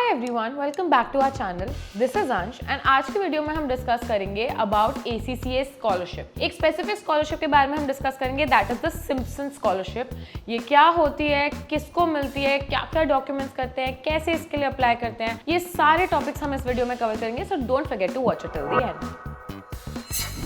Everyone, welcome back to our channel. This is Ansh and आज की video में हम डिस्कस करेंगे अबाउट ACCA स्कॉलरशिप। एक स्पेसिफिक स्कॉलरशिप के बारे में हम डिस्कस करेंगे, that is the Simpson scholarship. ये क्या होती है, किसको मिलती है, क्या क्या डॉक्यूमेंट्स करते हैं, कैसे इसके लिए अप्लाई करते हैं, ये सारे टॉपिक्स हम इस वीडियो में कवर करेंगे, so don't forget to watch it till the end.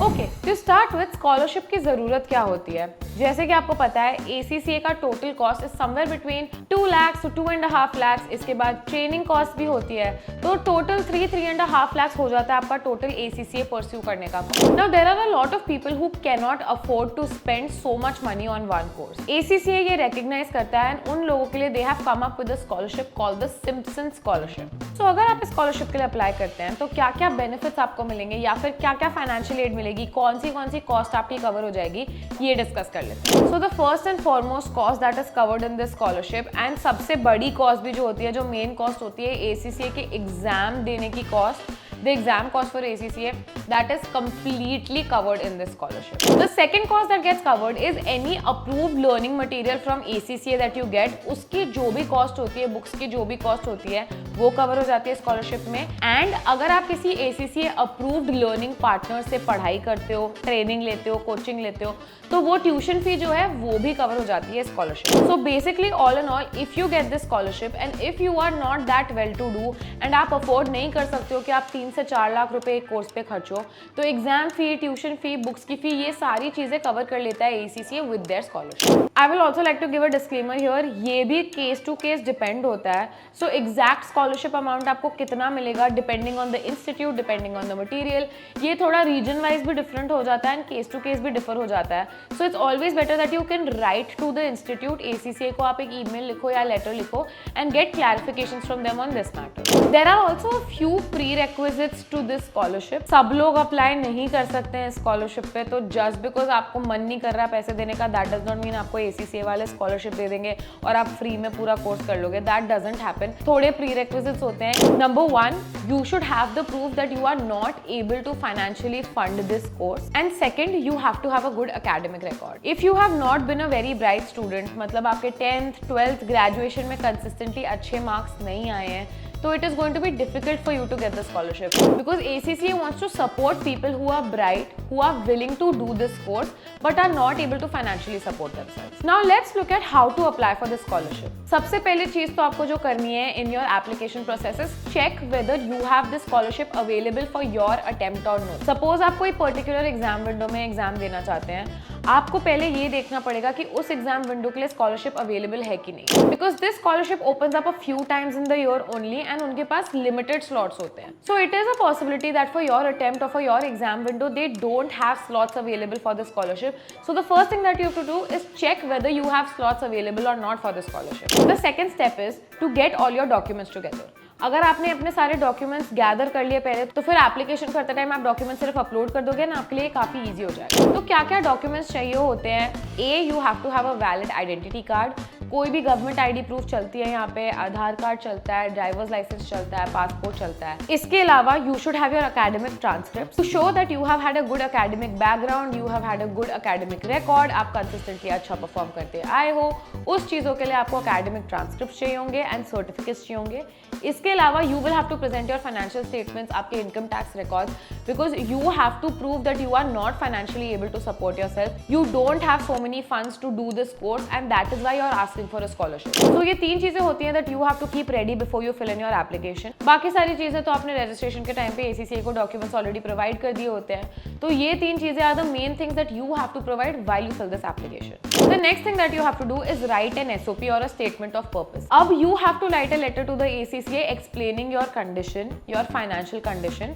Okay, to start with scholarship की जरूरत क्या होती है। जैसे कि आपको पता है ACCA का total cost is somewhere between 2 lakh to 2.5 lakh. इसके बाद ट्रेनिंग कॉस्ट भी होती है, तो टोटल 3.5 लाख हो जाता है आपका टोटल ACCA परस्यू करने का। Now there are a lot of people who can not afford to spend so much money on one course. ACCA ये रिकॉग्नाइज करता है एंड उन लोगों के लिए they have come up with a scholarship called the Simpson scholarship. So अगर आप इस स्कॉलरशिप के लिए अप्लाई करते हैं तो क्या क्या बेनिफिट्स आपको मिलेंगे या फिर क्या क्या फाइनेंशियल एड मिलेगी, कौन सी कॉस्ट आपकी कवर हो जाएगी, ये डिस्कस कर लेते हैं। सो the first and foremost cost that is covered in this scholarship and सबसे बड़ी कॉस्ट भी जो होती है, जो मेन कॉस्ट होती है ACCA के एग्जाम देने की cost, the exam cost for ACCA, that is completely covered in this scholarship. The second cost that gets covered is any approved learning material from ACCA that you get, उसकी जो भी cost होती है, books की जो भी cost होती है, वो कवर हो जाती है स्कॉलरशिप में। एंड अगर आप किसी ACCA अप्रूव्ड लर्निंग पार्टनर से पढ़ाई करते हो, ट्रेनिंग लेते हो, कोचिंग लेते हो, तो वो ट्यूशन फी जो है वो भी कवर हो जाती है scholarship. So basically all in all, if you get this scholarship and if you are not that well to do and आप अफोर्ड नहीं कर सकते हो कि आप 3 से 4 लाख रुपए एक कोर्स पे खर्चो, तो एग्जाम फी, ट्यूशन फी, बुक्स की फी, ये सारी चीजें कवर कर लेता है ACCA with their scholarship. I will also like to give a disclaimer here, ये भी केस टू केस डिपेंड होता है। सो एग्जैक्ट स्कॉलरशिप अमाउंट आपको कितना मिलेगा depending on the institute, depending on the material, ये थोड़ा रीजन वाइज भी डिफरेंट हो जाता है एंड केस टू केस भी डिफर हो जाता है। So it's always better that you can write to the institute ACCA को, आप एक ईमेल लिखो या लेटर लिखो and get clarifications from them on this matter. There are also a few prerequisites to this scholarship. सब लोग apply नहीं कर सकते हैं स्कॉलरशिप पे, तो जस्ट बिकॉज आपको मन नहीं कर रहा है पैसे देने का, दैट डज नॉट मीन आपको ACCA वाले स्कॉलरशिप दे देंगे और आप फ्री में पूरा कोर्स कर लोगे, दैट डजंट हैपन। थोड़े प्रीरेक्विजिट्स होते हैं। Number 1, you should have the proof that you are not able to financially fund this course, and second, you have to have a good academic record. If you have not been a very bright student, मतलब आपके 10th 12th graduation में consistently अच्छे marks नहीं आए हैं, so it is going to be difficult for you to get the scholarship, because ACCA wants to support people who are bright, who are willing to do this course but are not able to financially support themselves. Now let's look at how to apply for this scholarship. सबसे पहली चीज तो आपको जो करनी है in your application process is check whether you have this scholarship available for your attempt or no. Suppose आप कोई particular exam window में एग्जाम देना चाहते हैं, आपको पहले ये देखना पड़ेगा कि उस एग्जाम विंडो के लिए स्कॉलरशिप अवेलेबल है कि नहीं, because this scholarship opens up a few times in the year only and उनके पास लिमिटेड स्लॉट्स होते हैं। So it is a possibility that for your attempt or for your exam window they don't have slots available for the scholarship. So the first thing that you have to do is check whether you have slots available or not for the scholarship. The second step is to get all your documents together. अगर आपने अपने सारे documents gather कर लिए पहले, तो फिर application करते टाइम आप डॉक्यूमेंट्स सिर्फ अपलोड कर दोगे ना, आपके लिए काफी इजी हो जाएगा। तो क्या क्या डॉक्यूमेंट्स चाहिए होते हैं? You have to have a valid identity card. कोई भी गवर्नमेंट ID प्रूफ चलती है यहाँ पे, आधार कार्ड चलता है, ड्राइवर्स लाइसेंस चलता है, पासपोर्ट चलता है। इसके अलावा you should have your academic transcript to show that you have had a good academic background, you have had a good academic record, आप कंसिस्टेंटली अच्छा परफॉर्म करते आए हो। उस चीजों के लिए आपको एकेडमिक ट्रांसक्रिप्ट चाहिए होंगे एंड सर्टिफिकेट्स चाहिए होंगे। इसके अलावा you will have to present your financial statements, आपके income tax record, because you have to prove that you are not financially able to support yourself, you don't have so many funds to do this course and that is why you are asking for a scholarship. तो ये 3 चीजें होती हैं that you have to keep ready before you fill in your application. बाकी सारी चीजें तो आपने रजिस्ट्रेशन के टाइम पे ACCA को डॉक्यूमेंट्स ऑलरेडी प्रोवाइड कर दिए होते हैं। तो ये 3 चीजें are the main things that you have to provide while you fill this application. The next thing that you have to do is write an SOP और अ स्टेटमेंट ऑफ पर्पस। अब you have to write a letter to the ACCA explaining your condition, your financial condition,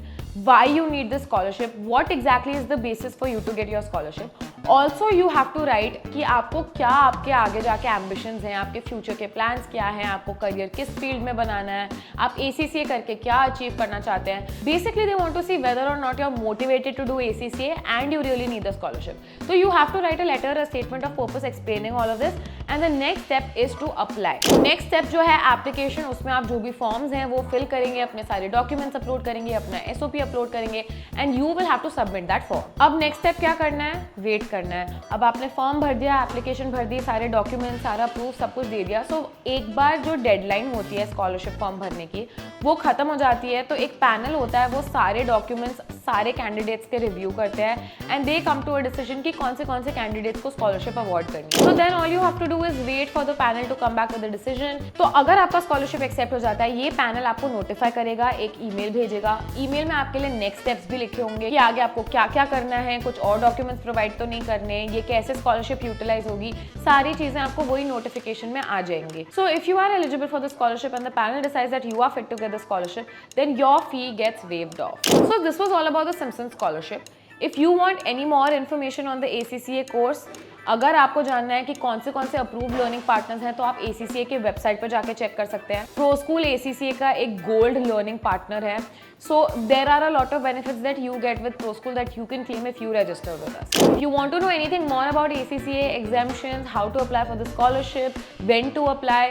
why you need this scholarship, what exactly is the basis for you to get your scholarship. Also you have to write कि आपको क्या, आपके आगे जाके ambitions हैं, आपके future के plans क्या हैं, आपको करियर किस फील्ड में बनाना है, आप ACCA करके क्या अचीव करना चाहते हैं। Basically they want to see whether और not you are motivated to do ACCA and you really need the scholarship. तो you have to write a letter, a statement of purpose explaining all of this and the next step is to apply. Next step जो है application, उसमें आप जो भी forms हैं वो fill करेंगे, अपने सारे डॉक्यूमेंट्स अपलोड करेंगे, अपना SOP अपलोड करेंगे and you will have to submit that form. अब नेक्स्ट स्टेप क्या करना है? वेट करना है। अब आपने फॉर्म भर दिया, एप्लीकेशन भर दी, सारे डॉक्यूमेंट सारा प्रूफ प्रूफ सब कुछ दे दिया, सो एक बार जो डेडलाइन होती है स्कॉलरशिप फॉर्म भरने की वो ख़त्म हो जाती है, तो एक पैनल होता है, वो सारे डॉक्यूमेंट्स सारे कैंडिडेट्स के रिव्यू करते हैं and they come to a decision कि कौन से कैंडिडेट्स को स्कॉलरशिप अवॉर्ड करनी है। So then all you have to do is wait for the panel to come back with the decision. तो अगर आपका स्कॉलरशिप एक्सेप्ट हो जाता है, ये पैनल आपको नोटिफाई करेगा, एक ईमेल भेजेगा। ईमेल में आपके लिए नेक्स्ट स्टेप्स भी लिखे होंगे कि आगे आपको क्या क्या करना है, कुछ और डॉक्यूमेंट्स प्रोवाइड तो नहीं करने, ये कैसे स्कॉलरशिप यूटिलाइज होगी, सारी चीजें आपको वही नोटिफिकेशन में आ जाएंगी। So if you are eligible for the scholarship and the panel decides that you are fit to get the scholarship, then your fee gets waived off. So this was all about the Simpson Scholarship. If you want any more information on the ACCA course, अगर आपको जानना है कि कौन से approve learning partners हैं, तो आप ACCA के वेबसाइट पर जाके चेक कर सकते हैं। ProSchool ACCA का एक गोल्ड लर्निंग पार्टनर है, so there are a lot of benefits that you get with ProSchool that you can claim if you register with us. If you want to know anything more about ACCA exemptions, how to apply for the scholarship, when to apply,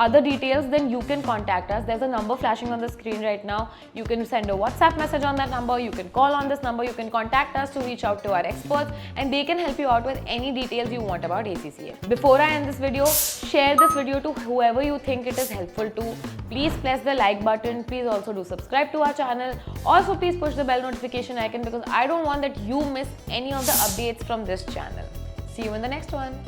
other details, then you can contact us. There's a number flashing on the screen right now. You can send a WhatsApp message on that number, you can call on this number, you can contact us to reach out to our experts and they can help you out with any details you want about ACCA. Before I end this video, share this video to whoever you think it is helpful to. Please press the like button. Please also do subscribe to our channel. Also please push the bell notification icon because I don't want that you miss any of the updates from this channel. See you in the next one.